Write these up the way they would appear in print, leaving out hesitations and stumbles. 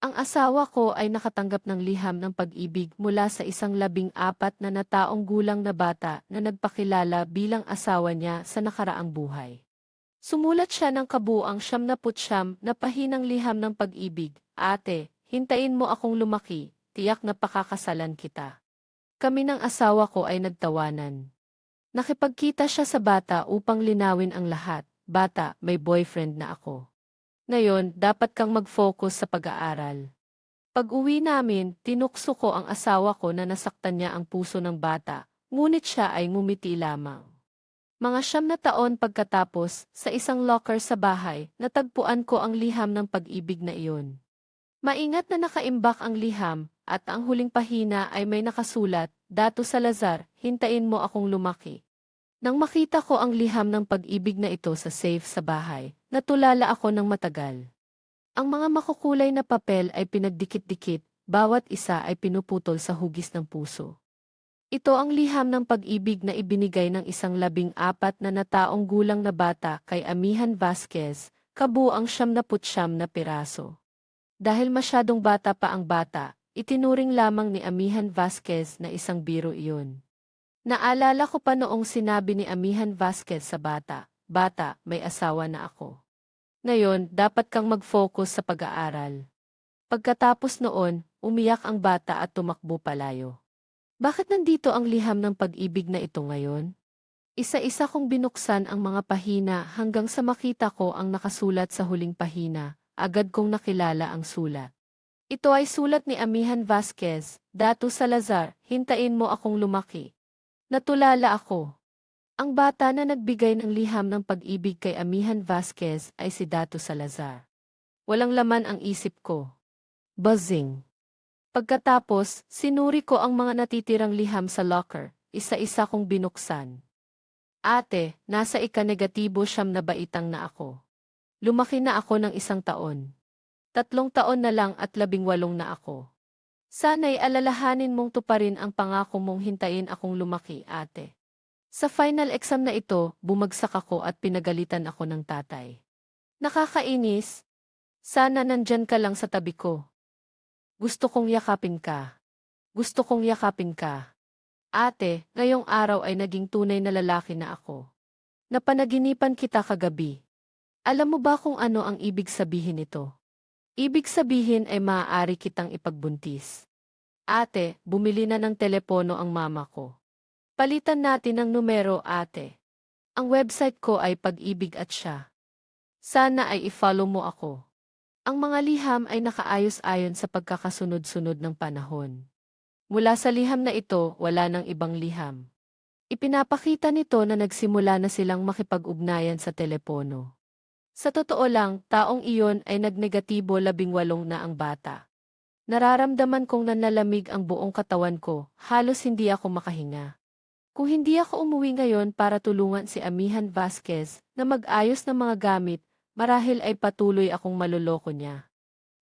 Ang asawa ko ay nakatanggap ng liham ng pag-ibig mula sa isang 14 na taong gulang na bata na nagpakilala bilang asawa niya sa nakaraang buhay. Sumulat siya ng kabuuang 79 na pahinang liham ng pag-ibig. Ate, hintayin mo akong lumaki, tiyak na pakakasalan kita. Kami ng asawa ko ay nagtawanan. Nakipagkita siya sa bata upang linawin ang lahat. Bata, may boyfriend na ako. Ngayon, dapat kang mag-focus sa pag-aaral. Pag-uwi namin, tinukso ko ang asawa ko na nasaktan niya ang puso ng bata, ngunit siya ay ngumiti lamang. Mga 9 na taon pagkatapos, sa isang locker sa bahay, natagpuan ko ang liham ng pag-ibig na iyon. Maingat na nakaimbak ang liham, at ang huling pahina ay may nakasulat, Dato Salazar, hintayin mo akong lumaki. Nang makita ko ang liham ng pag-ibig na ito sa safe sa bahay, natulala ako ng matagal. Ang mga makukulay na papel ay pinagdikit-dikit, bawat isa ay pinuputol sa hugis ng puso. Ito ang liham ng pag-ibig na ibinigay ng isang 14 na taong gulang na bata kay Amihan Vasquez, kabuuang 79 na piraso. Dahil masyadong bata pa ang bata, itinuring lamang ni Amihan Vasquez na isang biro iyon. Naalala ko pa noong sinabi ni Amihan Vasquez sa bata, Bata, may asawa na ako. Ngayon, dapat kang mag-focus sa pag-aaral. Pagkatapos noon, umiyak ang bata at tumakbo palayo. Bakit nandito ang liham ng pag-ibig na ito ngayon? Isa-isa kong binuksan ang mga pahina hanggang sa makita ko ang nakasulat sa huling pahina. Agad kong nakilala ang sulat. Ito ay sulat ni Amihan Vasquez, Dato Salazar, hintayin mo akong lumaki. Natulala ako. Ang bata na nagbigay ng liham ng pag-ibig kay Amihan Vasquez ay si Dato Salazar. Walang laman ang isip ko. Buzzing. Pagkatapos, sinuri ko ang mga natitirang liham sa locker, isa-isa kong binuksan. Ate, nasa ika-negatibo 9 na ako. Lumaki na ako ng 1 taon. 3 taon na lang at 18 na ako. Sana'y alalahanin mong tuparin ang pangako mong hintayin akong lumaki, ate. Sa final exam na ito, bumagsak ako at pinagalitan ako ng tatay. Nakakainis. Sana nandyan ka lang sa tabi ko. Gusto kong yakapin ka. Gusto kong yakapin ka. Ate, ngayong araw ay naging tunay na lalaki na ako. Napanaginipan kita kagabi. Alam mo ba kung ano ang ibig sabihin nito? Ibig sabihin ay maaari kitang ipagbuntis. Ate, bumili na ng telepono ang mama ko. Palitan natin ng numero, ate. Ang website ko ay Pag-ibig at siya. Sana ay i-follow mo ako. Ang mga liham ay nakaayos-ayon sa pagkakasunod-sunod ng panahon. Mula sa liham na ito, wala nang ibang liham. Ipinapakita nito na nagsimula na silang makipag-ugnayan sa telepono. Sa totoo lang, taong iyon ay nagnegatibo 18 na ang bata. Nararamdaman kong nanlalamig ang buong katawan ko, halos hindi ako makahinga. Kung hindi ako umuwi ngayon para tulungan si Amihan Vasquez na mag-ayos ng mga gamit, marahil ay patuloy akong maloloko niya.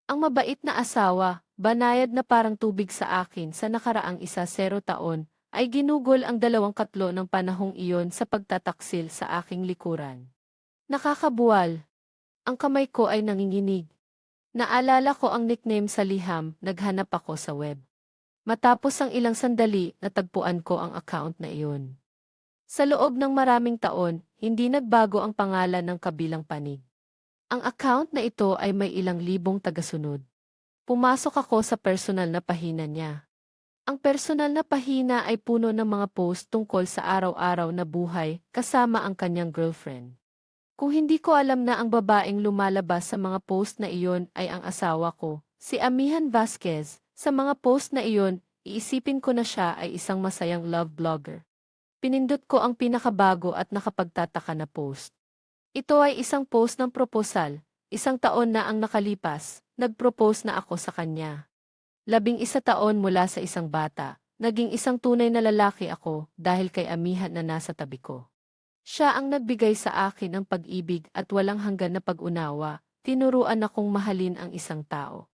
Ang mabait na asawa, banayad na parang tubig sa akin sa nakaraang 10 taon, ay ginugol ang 2 katlo ng panahong iyon sa pagtataksil sa aking likuran. Nakakabuwal. Ang kamay ko ay nanginginig. Naalala ko ang nickname sa liham, naghanap ako sa web. Matapos ang ilang sandali, natagpuan ko ang account na iyon. Sa loob ng maraming taon, hindi nagbago ang pangalan ng kabilang panig. Ang account na ito ay may ilang libong tagasunod. Pumasok ako sa personal na pahina niya. Ang personal na pahina ay puno ng mga post tungkol sa araw-araw na buhay kasama ang kanyang girlfriend. Kung hindi ko alam na ang babaeng lumalabas sa mga post na iyon ay ang asawa ko, si Amihan Vasquez, sa mga post na iyon, iisipin ko na siya ay isang masayang love blogger. Pinindot ko ang pinakabago at nakapagtataka na post. Ito ay isang post ng proposal, 1 taon na ang nakalipas, nag-propose na ako sa kanya. 11 taon mula sa isang bata, naging isang tunay na lalaki ako dahil kay Amihan na nasa tabi ko. Siya ang nagbigay sa akin ng pag-ibig at walang hanggan na pag-unawa, tinuruan akong mahalin ang isang tao.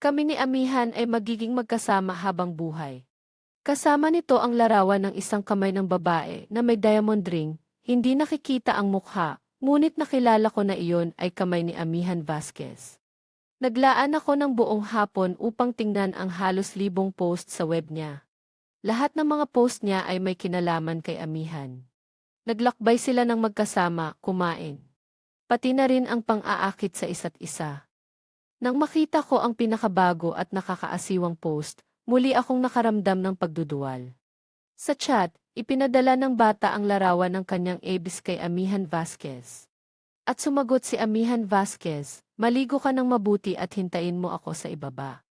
Kami ni Amihan ay magiging magkasama habang buhay. Kasama nito ang larawan ng isang kamay ng babae na may diamond ring, hindi nakikita ang mukha, ngunit nakilala ko na iyon ay kamay ni Amihan Vasquez. Naglaan ako ng buong hapon upang tingnan ang halos 1,000 post sa web niya. Lahat ng mga post niya ay may kinalaman kay Amihan. Naglakbay sila ng magkasama, kumain. Pati na rin ang pang-aakit sa isa't isa. Nang makita ko ang pinakabago at nakakaasiwang post, muli akong nakaramdam ng pagduduwal. Sa chat, ipinadala ng bata ang larawan ng kanyang abs kay Amihan Vasquez. At sumagot si Amihan Vasquez, "Maligo ka ng mabuti at hintayin mo ako sa ibaba."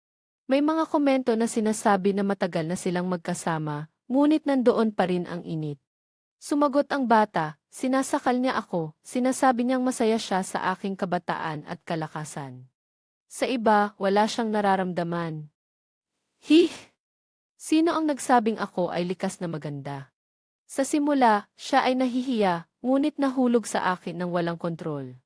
May mga komento na sinasabi na matagal na silang magkasama, ngunit nandoon pa rin ang init. Sumagot ang bata, sinasakal niya ako, sinasabi niyang masaya siya sa aking kabataan at kalakasan. Sa iba, wala siyang nararamdaman. Hih! Sino ang nagsabing ako ay likas na maganda? Sa simula, siya ay nahihiya, ngunit nahulog sa akin ng walang kontrol.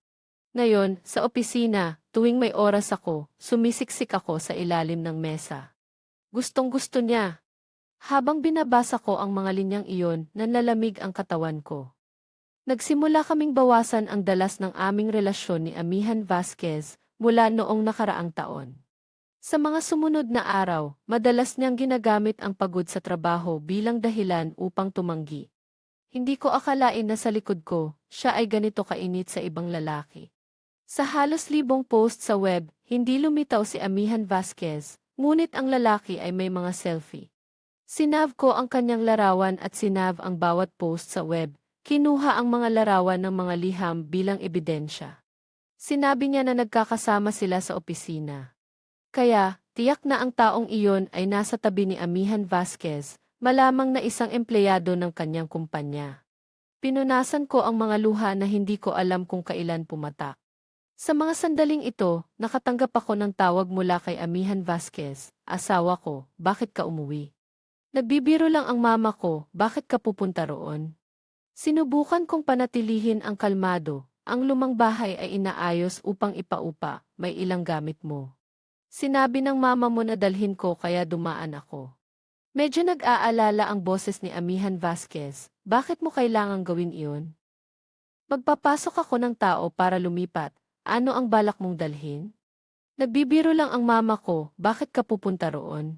Ngayon, sa opisina, tuwing may oras ako, sumisiksik ako sa ilalim ng mesa. Gustong-gusto niya. Habang binabasa ko ang mga linyang iyon, nanlalamig ang katawan ko. Nagsimula kaming bawasan ang dalas ng aming relasyon ni Amihan Vasquez mula noong nakaraang taon. Sa mga sumunod na araw, madalas niyang ginagamit ang pagod sa trabaho bilang dahilan upang tumanggi. Hindi ko akalain na sa likod ko, siya ay ganito kainit sa ibang lalaki. Sa halos 1,000 post sa web, hindi lumitaw si Amihan Vasquez, ngunit ang lalaki ay may mga selfie. Sinav ko ang kanyang larawan at sinav ang bawat post sa web, kinuha ang mga larawan ng mga liham bilang ebidensya. Sinabi niya na nagkakasama sila sa opisina. Kaya, tiyak na ang taong iyon ay nasa tabi ni Amihan Vasquez, malamang na isang empleyado ng kanyang kumpanya. Pinunasan ko ang mga luha na hindi ko alam kung kailan pumatak. Sa mga sandaling ito, nakatanggap ako ng tawag mula kay Amihan Vasquez, "Asawa ko, bakit ka umuwi?" "Nagbibiro lang ang mama ko, bakit ka pupunta roon?" Sinubukan kong panatilihin ang kalmado, "Ang lumang bahay ay inaayos upang ipaupa, may ilang gamit mo. Sinabi ng mama mo na dalhin ko kaya dumaan ako." Medyo nag-aalala ang boses ni Amihan Vasquez, "Bakit mo kailangang gawin iyon?" "Magpapasok ako ng tao para lumipat, ano ang balak mong dalhin?" "Nagbibiro lang ang mama ko, bakit ka pupunta roon?"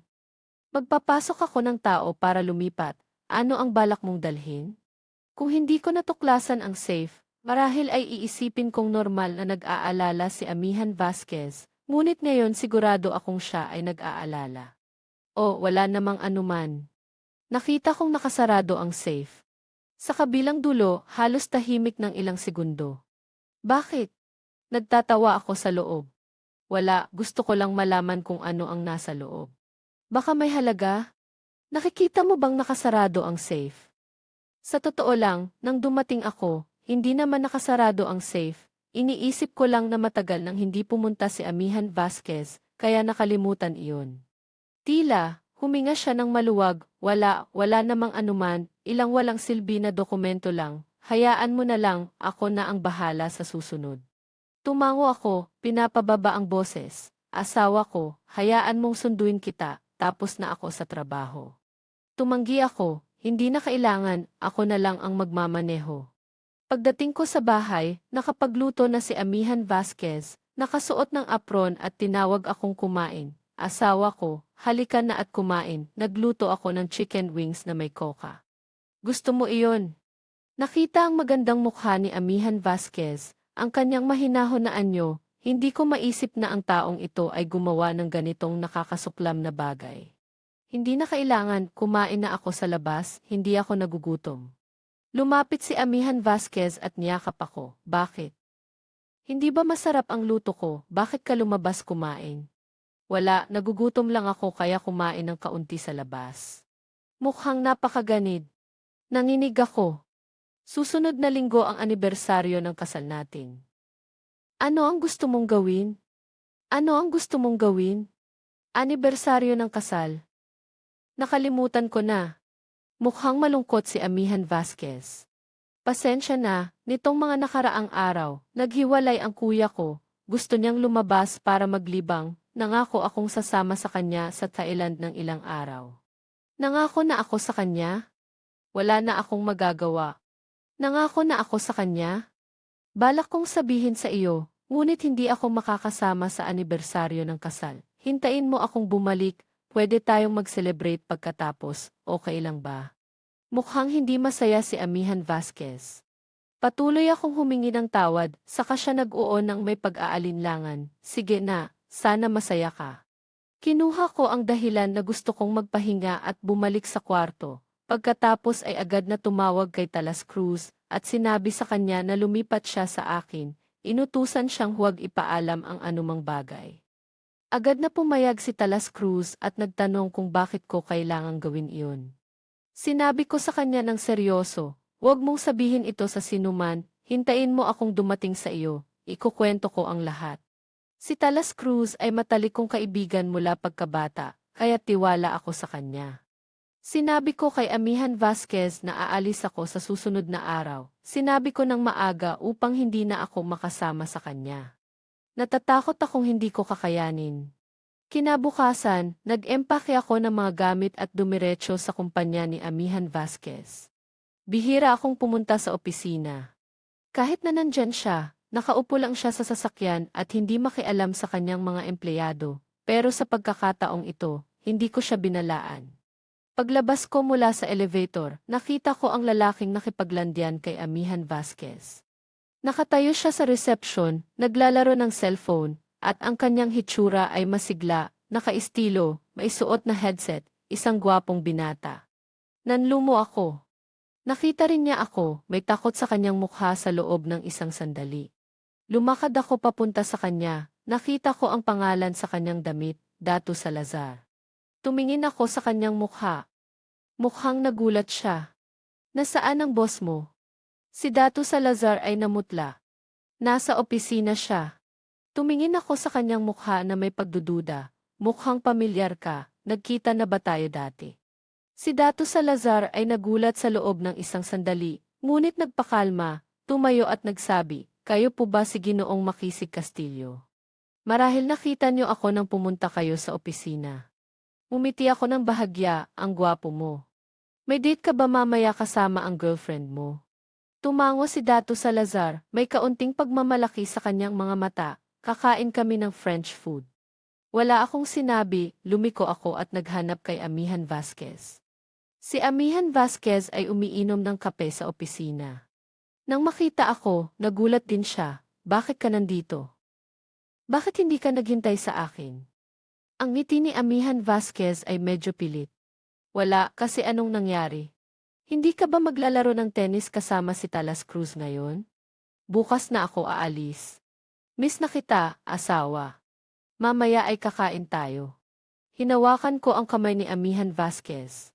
"Magpapasok ako ng tao para lumipat, ano ang balak mong dalhin?" Kung hindi ko natuklasan ang safe, marahil ay iisipin kong normal na nag-aalala si Amihan Vasquez, ngunit ngayon sigurado akong siya ay nag-aalala. O wala namang anuman. Nakita kong nakasarado ang safe. Sa kabilang dulo, halos tahimik ng ilang segundo. "Bakit?" Nagtatawa ako sa loob. "Wala, gusto ko lang malaman kung ano ang nasa loob." "Baka may halaga?" "Nakikita mo bang nakasarado ang safe?" Sa totoo lang, nang dumating ako, hindi naman nakasarado ang safe. Iniisip ko lang na matagal nang hindi pumunta si Amihan Vasquez, kaya nakalimutan iyon. Tila, huminga siya ng maluwag, wala namang anuman, ilang walang silbi na dokumento lang, "Hayaan mo na lang, ako na ang bahala sa susunod." Tumango ako, pinapababa ang boses, "Asawa ko, hayaan mong sunduin kita, tapos na ako sa trabaho." Tumanggi ako, hindi na kailangan, ako na lang ang magmamaneho. Pagdating ko sa bahay, nakapagluto na si Amihan Vasquez, nakasuot ng apron at tinawag akong kumain. "Asawa ko, halika na at kumain, nagluto ako ng chicken wings na may coca. Gusto mo iyon?" Nakita ang magandang mukha ni Amihan Vasquez, ang kanyang mahinahon na anyo, hindi ko maisip na ang taong ito ay gumawa ng ganitong nakakasuklam na bagay. Hindi na kailangan, kumain na ako sa labas, hindi ako nagugutom. Lumapit si Amihan Vasquez at niyakap ako, "Bakit? Hindi ba masarap ang luto ko, bakit ka lumabas kumain?" "Wala, nagugutom lang ako kaya kumain ng kaunti sa labas." Mukhang napakaganid. Nanginig ako. Susunod na linggo ang anibersaryo ng kasal natin. Ano ang gusto mong gawin? Ano ang gusto mong gawin? Anibersaryo ng kasal. Nakalimutan ko na. Mukhang malungkot si Amihan Vasquez. Pasensya na, nitong mga nakaraang araw, naghiwalay ang kuya ko, gusto niyang lumabas para maglibang, nangako akong sasama sa kanya sa Thailand ng ilang araw. Nangako na ako sa kanya? Wala na akong magagawa. Nangako na ako sa kanya? Balak kong sabihin sa iyo, Ngunit hindi ako makakasama sa anibersaryo ng kasal. Hintayin mo akong bumalik, pwede tayong mag-celebrate pagkatapos, okay lang ba? Mukhang hindi masaya si Amihan Vasquez. Patuloy akong humingi ng tawad, saka siya nag-uon ng may pag-aalinlangan. Sige na, sana masaya ka. Kinuha ko ang dahilan na gusto kong magpahinga at bumalik sa kwarto. Pagkatapos ay agad na tumawag kay Talas Cruz at sinabi sa kanya na lumipat siya sa akin. Inutusan siyang huwag ipaalam ang anumang bagay. Agad na pumayag si Talas Cruz at nagtanong kung bakit ko kailangang gawin iyon. Sinabi ko sa kanya ng seryoso, huwag mong sabihin ito sa sinuman, hintayin mo akong dumating sa iyo, ikukwento ko ang lahat. Si Talas Cruz ay matalikong kaibigan mula pagkabata, kaya tiwala ako sa kanya. Sinabi ko kay Amihan Vasquez na aalis ako sa susunod na araw. Sinabi ko ng maaga upang hindi na ako makasama sa kanya. Natatakot akong hindi ko kakayanin. Kinabukasan, nag-empake ako ng mga gamit at dumiretso sa kumpanya ni Amihan Vasquez. Bihira akong pumunta sa opisina. Kahit na nandyan siya, nakaupo lang siya sa sasakyan at hindi makialam sa kanyang mga empleyado, pero sa pagkakataong ito, hindi ko siya binalaan. Paglabas ko mula sa elevator, nakita ko ang lalaking nakipaglandian kay Amihan Vasquez. Nakatayo siya sa reception, naglalaro ng cellphone, at ang kanyang hitsura ay masigla, nakaistilo, may suot na headset, isang gwapong binata. Nanlumo ako. Nakita rin niya ako, may takot sa kanyang mukha sa loob ng isang sandali. Lumakad ako papunta sa kanya, nakita ko ang pangalan sa kanyang damit, Dato Salazar. Tumingin ako sa kanyang mukha. Mukhang nagulat siya. Nasaan ang boss mo? Si Dato Salazar ay namutla. Nasa opisina siya. Tumingin ako sa kanyang mukha na may pagdududa. Mukhang pamilyar ka, nagkita na ba tayo dati? Si Dato Salazar ay nagulat sa loob ng isang sandali, ngunit nagpakalma, tumayo at nagsabi, kayo po ba si Ginoong Makisig Castillo? Marahil nakita niyo ako nang pumunta kayo sa opisina. Umiti ako ng bahagya, ang gwapo mo. May date ka ba mamaya kasama ang girlfriend mo? Tumango si Dato Salazar, may kaunting pagmamalaki sa kanyang mga mata, kakain kami ng French food. Wala akong sinabi, lumiko ako at naghanap kay Amihan Vasquez. Si Amihan Vasquez ay umiinom ng kape sa opisina. Nang makita ako, nagulat din siya, bakit ka nandito? Bakit hindi ka naghintay sa akin? Ang ngiti ni Amihan Vasquez ay medyo pilit. Wala, kasi anong nangyari? Hindi ka ba maglalaro ng tennis kasama si Talas Cruz ngayon? Bukas na ako aalis. Miss na kita, asawa. Mamaya ay kakain tayo. Hinawakan ko ang kamay ni Amihan Vasquez.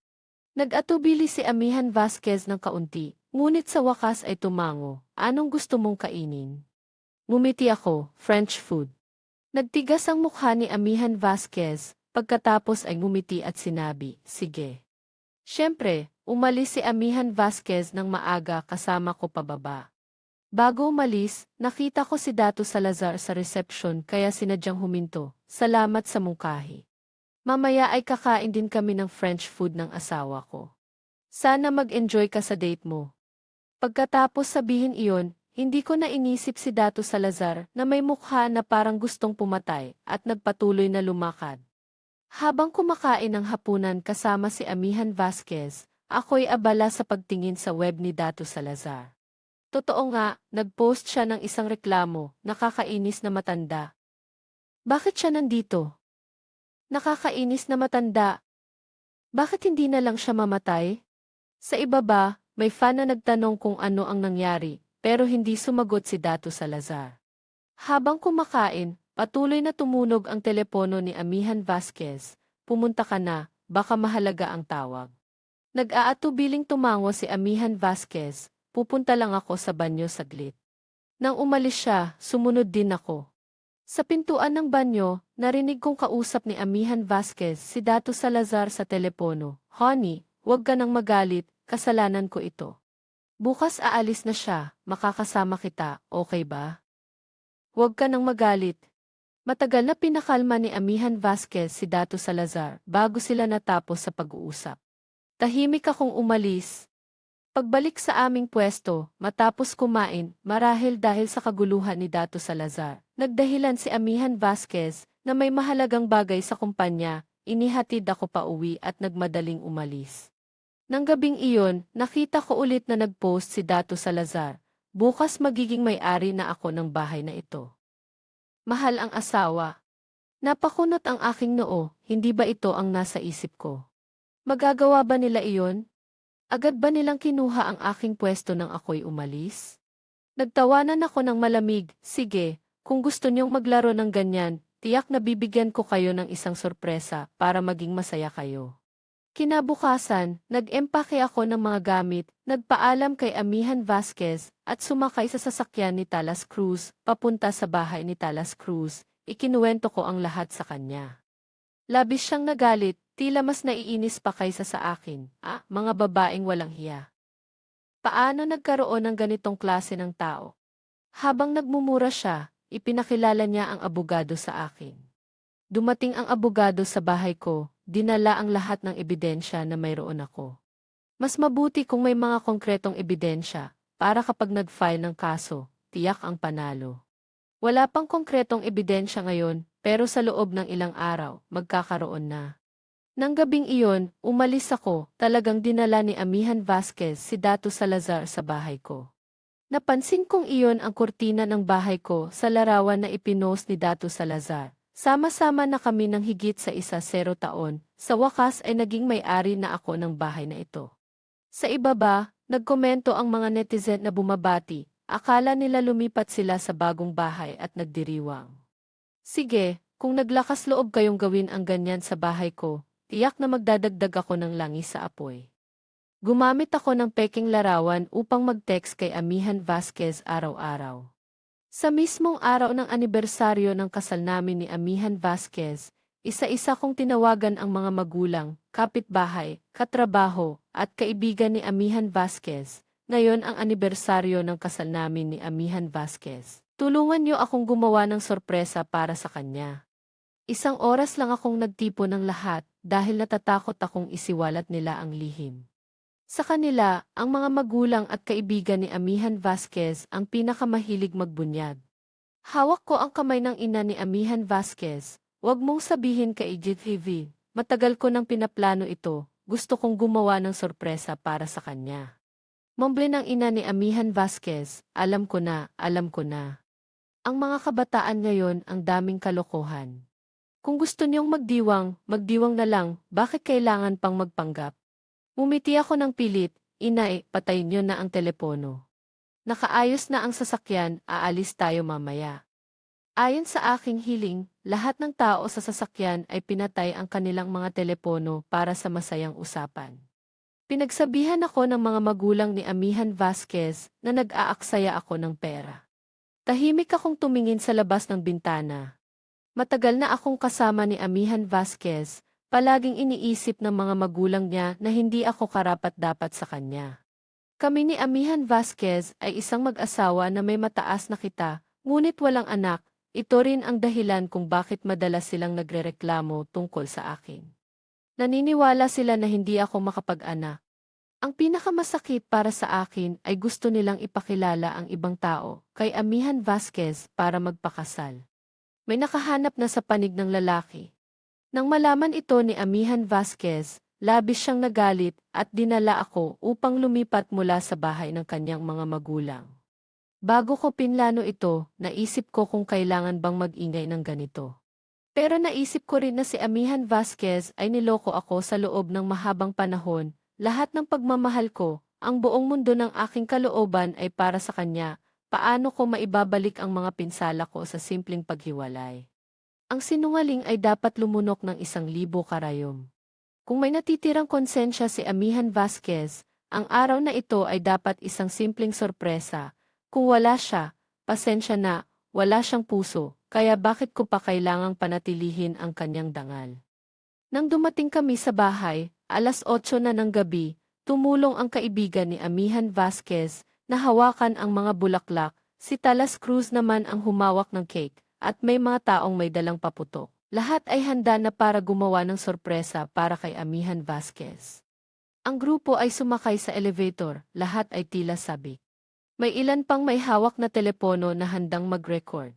Nag-atubili si Amihan Vasquez ng kaunti, ngunit sa wakas ay tumango. Anong gusto mong kainin? Ngumiti ako, French food. Nagtigas ang mukha ni Amihan Vasquez, pagkatapos ay ngumiti at sinabi, sige. Siyempre, umalis si Amihan Vasquez ng maaga kasama ko pababa. Bago umalis, nakita ko si Dato Salazar sa reception kaya sinadyang huminto. Salamat sa mungkahi. Mamaya ay kakain din kami ng French food ng asawa ko. Sana mag-enjoy ka sa date mo. Pagkatapos sabihin iyon, hindi ko na inisip si Dato Salazar na may mukha na parang gustong pumatay at nagpatuloy na lumakad. Habang kumakain ng hapunan kasama si Amihan Vasquez, ako'y abala sa pagtingin sa web ni Dato Salazar. Totoo nga, nag-post siya ng isang reklamo, nakakainis na matanda. Bakit siya nandito? Nakakainis na matanda. Bakit hindi na lang siya mamatay? Sa ibaba, may fan na nagtanong kung ano ang nangyari, pero hindi sumagot si Dato Salazar. Habang kumakain, patuloy na tumunog ang telepono ni Amihan Vasquez. Pumunta ka na, baka mahalaga ang tawag. Nag-aatubiling tumango si Amihan Vasquez. Pupunta lang ako sa banyo saglit. Nang umalis siya, sumunod din ako. Sa pintuan ng banyo, narinig kong kausap ni Amihan Vasquez si Dato Salazar sa telepono. Honey, huwag ka nang magalit, kasalanan ko ito. Bukas aalis na siya, makakasama kita, okay ba? Huwag ka nang magalit. Matagal na pinakalma ni Amihan Vasquez si Dato Salazar bago sila natapos sa pag-uusap. Tahimik akong umalis. Pagbalik sa aming pwesto, matapos kumain, marahil dahil sa kaguluhan ni Dato Salazar, Nagdahilan si Amihan Vasquez na may mahalagang bagay sa kumpanya, inihatid ako pa uwi at nagmadaling umalis. Nang gabing iyon, nakita ko ulit na nag-post si Dato Salazar. Bukas magiging may-ari na ako ng bahay na ito. Mahal ang asawa. Napakunot ang aking noo, hindi ba ito ang nasa isip ko? Magagawa ba nila iyon? Agad ba nilang kinuha ang aking pwesto nang ako'y umalis? Nagtawanan ako ng malamig, sige, kung gusto niyong maglaro ng ganyan, tiyak na bibigyan ko kayo ng isang sorpresa para maging masaya kayo. Kinabukasan, nag-empake ako ng mga gamit, nagpaalam kay Amihan Vasquez at sumakay sa sasakyan ni Talas Cruz papunta sa bahay ni Talas Cruz. Ikinuwento ko ang lahat sa kanya. Labis siyang nagalit, tila mas naiinis pa kaysa sa akin. Mga babaeng walang hiya. Paano nagkaroon ng ganitong klase ng tao? Habang nagmumura siya, ipinakilala niya ang abogado sa akin. Dumating ang abogado sa bahay ko, dinala ang lahat ng ebidensya na mayroon ako. Mas mabuti kung may mga konkretong ebidensya, para kapag nag-file ng kaso, tiyak ang panalo. Wala pang konkretong ebidensya ngayon, pero sa loob ng ilang araw, magkakaroon na. Nang gabing iyon, umalis ako, talagang dinala ni Amihan Vasquez si Dato Salazar sa bahay ko. Napansin kong iyon ang kurtina ng bahay ko sa larawan na ipinost ni Dato Salazar. Sama-sama na kami ng higit sa 10 taon, sa wakas ay naging may-ari na ako ng bahay na ito. Sa ibaba, nagkomento ang mga netizen na bumabati, akala nila lumipat sila sa bagong bahay at nagdiriwang. Sige, kung naglakas loob kayong gawin ang ganyan sa bahay ko, tiyak na magdadagdag ako ng langis sa apoy. Gumamit ako ng peking larawan upang mag-text kay Amihan Vasquez araw-araw. Sa mismong araw ng anibersaryo ng kasal namin ni Amihan Vasquez, isa-isa kong tinawagan ang mga magulang, kapitbahay, katrabaho, at kaibigan ni Amihan Vasquez. Ngayon ang anibersaryo ng kasal namin ni Amihan Vasquez. Tulungan niyo akong gumawa ng sorpresa para sa kanya. 1 oras lang akong nagtipo ng lahat dahil natatakot akong isiwalat nila ang lihim. Sa kanila, ang mga magulang at kaibigan ni Amihan Vasquez ang pinakamahilig magbunyag. Hawak ko ang kamay ng ina ni Amihan Vasquez. Huwag mong sabihin kay GTV, matagal ko nang pinaplano ito, gusto kong gumawa ng sorpresa para sa kanya. Mumble ng ina ni Amihan Vasquez, alam ko na, alam ko na. Ang mga kabataan ngayon ang daming kalokohan. Kung gusto niyong magdiwang na lang, bakit kailangan pang magpanggap? Umiti ako ng pilit, inay, patayin niyo na ang telepono. Nakaayos na ang sasakyan, aalis tayo mamaya. Ayon sa aking hiling, lahat ng tao sa sasakyan ay pinatay ang kanilang mga telepono para sa masayang usapan. Pinagsabihan ako ng mga magulang ni Amihan Vasquez na nag-aaksaya ako ng pera. Tahimik akong tumingin sa labas ng bintana. Matagal na akong kasama ni Amihan Vasquez, palaging iniisip ng mga magulang niya na hindi ako karapat-dapat sa kanya. Kami ni Amihan Vasquez ay isang mag-asawa na may mataas na kita, ngunit walang anak. Ito rin ang dahilan kung bakit madalas silang nagrereklamo tungkol sa akin. Naniniwala sila na hindi ako makapag-anak. Ang pinakamasakit para sa akin ay gusto nilang ipakilala ang ibang tao kay Amihan Vasquez para magpakasal. May nakahanap na sa panig ng lalaki. Nang malaman ito ni Amihan Vasquez, labis siyang nagalit at dinala ako upang lumipat mula sa bahay ng kanyang mga magulang. Bago ko pinlano ito, naisip ko kung kailangan bang mag-ingay ng ganito. Pero naisip ko rin na si Amihan Vasquez ay niloko ako sa loob ng mahabang panahon. Lahat ng pagmamahal ko, ang buong mundo ng aking kalooban ay para sa kanya. Paano ko maibabalik ang mga pinsala ko sa simpleng paghiwalay? Ang sinungaling ay dapat lumunok ng 1,000 karayom. Kung may natitirang konsensya si Amihan Vasquez, ang araw na ito ay dapat isang simpleng sorpresa. Kung wala siya, pasensya na, wala siyang puso, kaya bakit ko pa kailangang panatilihin ang kanyang dangal? Nang dumating kami sa bahay, 8:00 na ng gabi, tumulong ang kaibigan ni Amihan Vasquez na hawakan ang mga bulaklak, si Talas Cruz naman ang humawak ng cake, at may mga taong may dalang paputok. Lahat ay handa na para gumawa ng sorpresa para kay Amihan Vasquez. Ang grupo ay sumakay sa elevator, lahat ay tila sabik. May ilan pang may hawak na telepono na handang mag-record.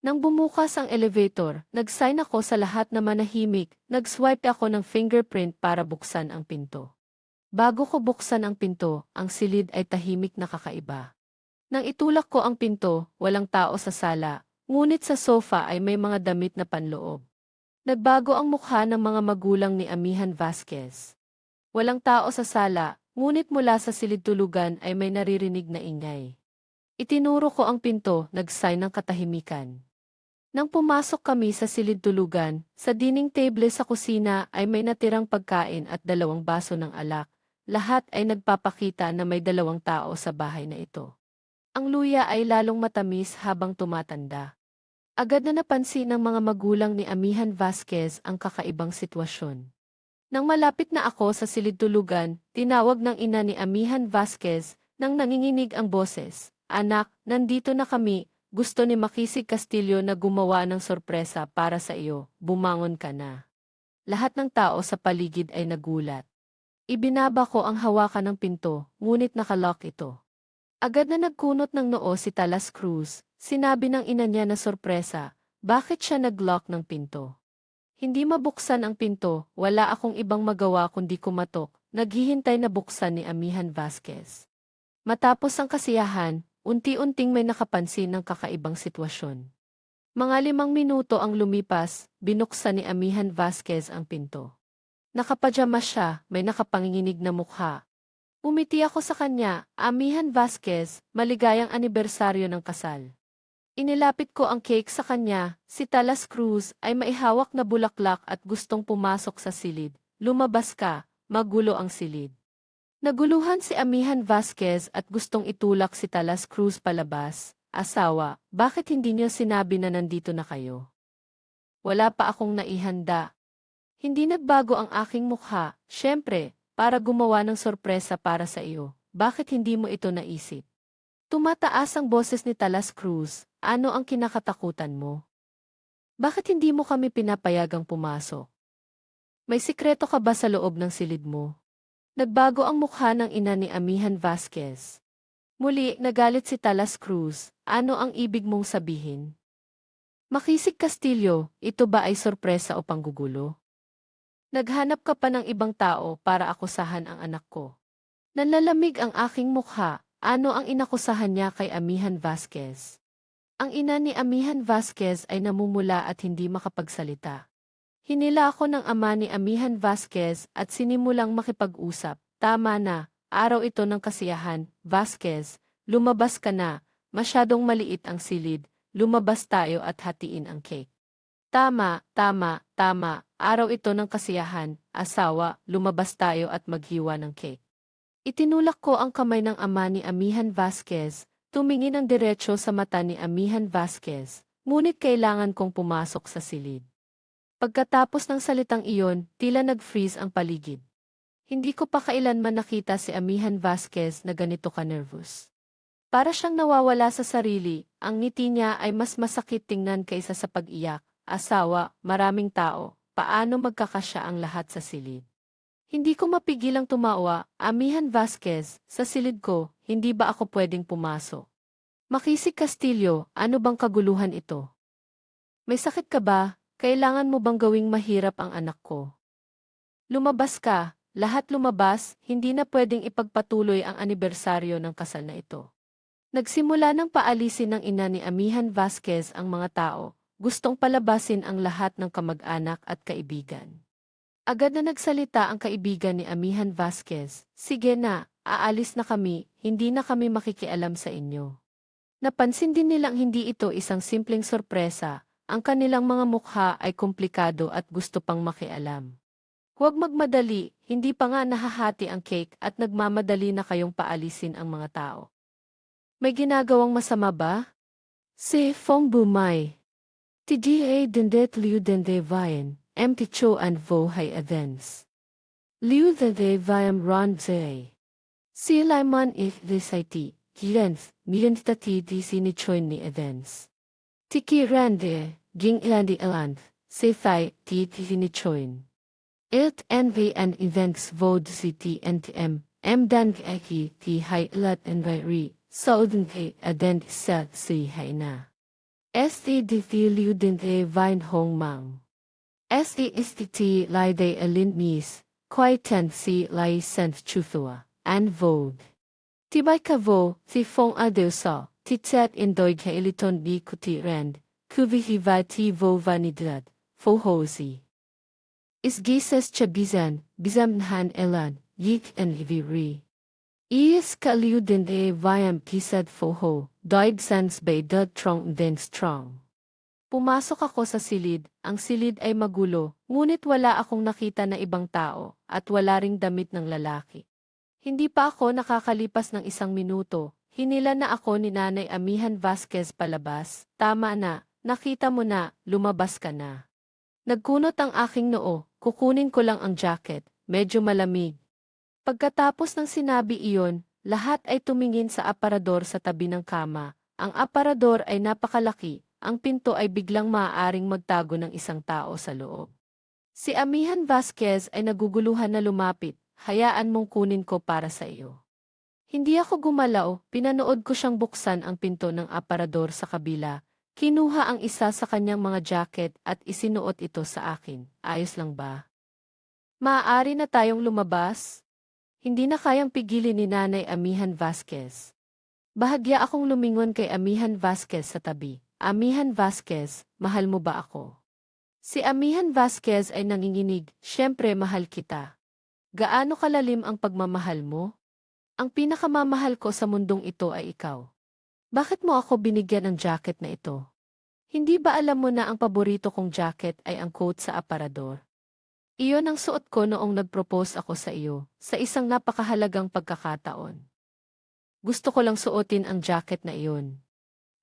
Nang bumukas ang elevator, nag-sign ako sa lahat na manahimik, nag-swipe ako ng fingerprint para buksan ang pinto. Bago ko buksan ang pinto, ang silid ay tahimik na kakaiba. Nang itulak ko ang pinto, walang tao sa sala, ngunit sa sofa ay may mga damit na panloob. Nagbago ang mukha ng mga magulang ni Amihan Vasquez. Walang tao sa sala, ngunit mula sa silid tulugan ay may naririnig na ingay. Itinuro ko ang pinto, nag-sign ng katahimikan. Nang pumasok kami sa silid tulugan, sa dining table sa kusina ay may natirang pagkain at 2 baso ng alak. Lahat ay nagpapakita na may 2 tao sa bahay na ito. Ang luya ay lalong matamis habang tumatanda. Agad na napansin ng mga magulang ni Amihan Vasquez ang kakaibang sitwasyon. Nang malapit na ako sa silid tulugan, tinawag ng ina ni Amihan Vasquez nang nanginginig ang boses. Anak, nandito na kami. Gusto ni Makisig Castillo na gumawa ng sorpresa para sa iyo, bumangon ka na. Lahat ng tao sa paligid ay nagulat. Ibinaba ko ang hawakan ng pinto, ngunit nakalock ito. Agad na nagkunot ng noo si Talas Cruz, sinabi ng ina niya na sorpresa, bakit siya nag-lock ng pinto? Hindi mabuksan ang pinto, wala akong ibang magawa kundi kumatok, naghihintay na buksan ni Amihan Vasquez. Matapos ang kasiyahan, unti-unting may nakapansin ng kakaibang sitwasyon. Mga 5 minuto ang lumipas, binuksan ni Amihan Vasquez ang pinto. Nakapajama siya, may nakapanginginig na mukha. Umiti ako sa kanya, Amihan Vasquez, maligayang anibersaryo ng kasal. Inilapit ko ang cake sa kanya, si Talas Cruz ay maihawak na bulaklak at gustong pumasok sa silid. Lumabas ka, magulo ang silid. Naguluhan si Amihan Vasquez at gustong itulak si Talas Cruz palabas. Asawa, bakit hindi niyo sinabi na nandito na kayo? Wala pa akong naihanda. Hindi nagbago ang aking mukha, syempre, para gumawa ng sorpresa para sa iyo. Bakit hindi mo ito naisip? Tumataas ang boses ni Talas Cruz, ano ang kinakatakutan mo? Bakit hindi mo kami pinapayagang pumasok? May sikreto ka ba sa loob ng silid mo? Nagbago ang mukha ng ina ni Amihan Vasquez. Muli, nagalit si Talas Cruz, ano ang ibig mong sabihin? Makisig Castillo, ito ba ay sorpresa o panggugulo? Naghanap ka pa ng ibang tao para akusahan ang anak ko. Nanlalamig ang aking mukha, ano ang inakusahan niya kay Amihan Vasquez? Ang ina ni Amihan Vasquez ay namumula at hindi makapagsalita. Hinila ako ng ama ni Amihan Vasquez at sinimulang makipag-usap. Tama na, araw ito ng kasiyahan, Vasquez, lumabas ka na, masyadong maliit ang silid, lumabas tayo at hatiin ang cake. Tama, araw ito ng kasiyahan, asawa, lumabas tayo at maghiwa ng cake. Itinulak ko ang kamay ng ama ni Amihan Vasquez, tumingin ang diretsyo sa mata ni Amihan Vasquez, ngunit kailangan kong pumasok sa silid. Pagkatapos ng salitang iyon, tila nag-freeze ang paligid. Hindi ko pa kailanman nakita si Amihan Vasquez na ganito ka-nervous. Para siyang nawawala sa sarili, ang ngiti niya ay mas masakit tingnan kaysa sa pag-iyak. Asawa, maraming tao, paano magkakasya ang lahat sa silid? Hindi ko mapigilang tumawa, Amihan Vasquez, sa silid ko, hindi ba ako pwedeng pumasok? Makisig Castillo, ano bang kaguluhan ito? May sakit ka ba? Kailangan mo bang gawing mahirap ang anak ko? Lumabas ka, lahat lumabas, hindi na pwedeng ipagpatuloy ang anibersaryo ng kasal na ito. Nagsimula ng paalisin ng ina ni Amihan Vasquez ang mga tao, gustong palabasin ang lahat ng kamag-anak at kaibigan. Agad na nagsalita ang kaibigan ni Amihan Vasquez, sige na, aalis na kami, hindi na kami makikialam sa inyo. Napansin din nilang hindi ito isang simpleng sorpresa, ang kanilang mga mukha ay komplikado at gusto pang makialam. Huwag magmadali, hindi pa nga nahahati ang cake at nagmamadali na kayong paalisin ang mga tao. May ginagawang masama ba? Si Fong Bumay. TDA dendet liu dende vian, empty and vo hai events. Liu dende viam ron zay. Si Laiman if this IT, Kilenth, Milentati di sinichoin ni events. Tiki rande, ging ilandi elanth, sefai, ti sinichoin. Ilt NV and events vod city NTM, dan eki ti hai lat and ri, sauden ke adent set si hai na. S.E.D.T. Liu Din E. Vine Hong Mang. S.E.S.T. Lai De Alin Mies, Quai Ten Si Lai Sent Chuthua, and Vode. Tibay ka vo, ti fong adeu sa, ti tet indoy ka iliton bi kuti rend, kuvihiva ti vo vanidad, fo hosi. Isgises cha bizamnhan elan, yik and hiviri. Iis ka liu din e viam pisad fo ho, doig sans bay dud trong den strong. Pumasok ako sa silid, ang silid ay magulo, ngunit wala akong nakita na ibang tao, at wala ring damit ng lalaki. Hindi pa ako nakakalipas ng 1 minuto, hinila na ako ni Nanay Amihan Vasquez palabas. Tama na, nakita mo na, lumabas ka na. Nagkunot ang aking noo, kukunin ko lang ang jacket, medyo malamig. Pagkatapos ng sinabi iyon, lahat ay tumingin sa aparador sa tabi ng kama. Ang aparador ay napakalaki, ang pinto ay biglang maaaring magtago ng isang tao sa loob. Si Amihan Vasquez ay naguguluhan na lumapit, hayaan mong kunin ko para sa iyo. Hindi ako gumalaw, pinanood ko siyang buksan ang pinto ng aparador sa kabila, kinuha ang isa sa kanyang mga jacket at isinuot ito sa akin. Ayos lang ba? Maaari na tayong lumabas? Hindi na kayang pigilin ni Nanay Amihan Vasquez. Bahagya akong lumingon kay Amihan Vasquez sa tabi. Amihan Vasquez, mahal mo ba ako? Si Amihan Vasquez ay nanginginig, syempre mahal kita. Gaano kalalim ang pagmamahal mo? Ang pinakamamahal ko sa mundong ito ay ikaw. Bakit mo ako binigyan ng jacket na ito? Hindi ba alam mo na ang paborito kong jacket ay ang coat sa aparador? Iyon ang suot ko noong nag-propose ako sa iyo, sa isang napakahalagang pagkakataon. Gusto ko lang suotin ang jacket na iyon.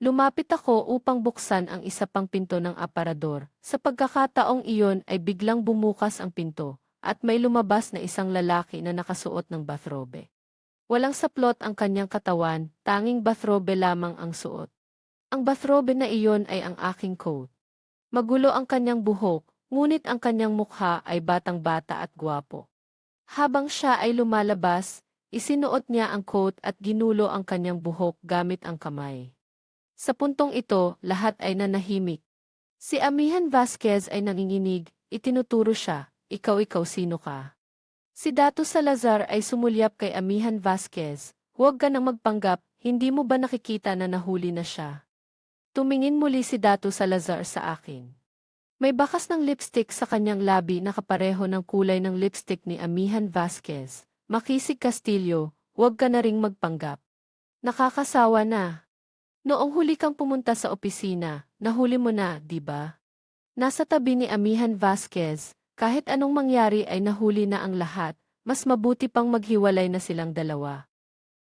Lumapit ako upang buksan ang isa pang pinto ng aparador. Sa pagkakataong iyon ay biglang bumukas ang pinto, at may lumabas na isang lalaki na nakasuot ng bathrobe. Walang saplot ang kanyang katawan, tanging bathrobe lamang ang suot. Ang bathrobe na iyon ay ang aking coat. Magulo ang kanyang buhok, ngunit ang kanyang mukha ay batang-bata at gwapo. Habang siya ay lumalabas, isinuot niya ang coat at ginulo ang kanyang buhok gamit ang kamay. Sa puntong ito, lahat ay nanahimik. Si Amihan Vasquez ay nanginginig, itinuturo siya, ikaw sino ka? Si Dato Salazar ay sumulyap kay Amihan Vasquez, huwag ka nang magpanggap, hindi mo ba nakikita na nahuli na siya? Tumingin muli si Dato Salazar sa akin. May bakas ng lipstick sa kanyang labi na kapareho ng kulay ng lipstick ni Amihan Vasquez. Makisig Castillo, huwag ka na ring magpanggap. Nakakasawa na. Noong huli kang pumunta sa opisina, nahuli mo na, di ba? Nasa tabi ni Amihan Vasquez, kahit anong mangyari ay nahuli na ang lahat, mas mabuti pang maghiwalay na silang dalawa.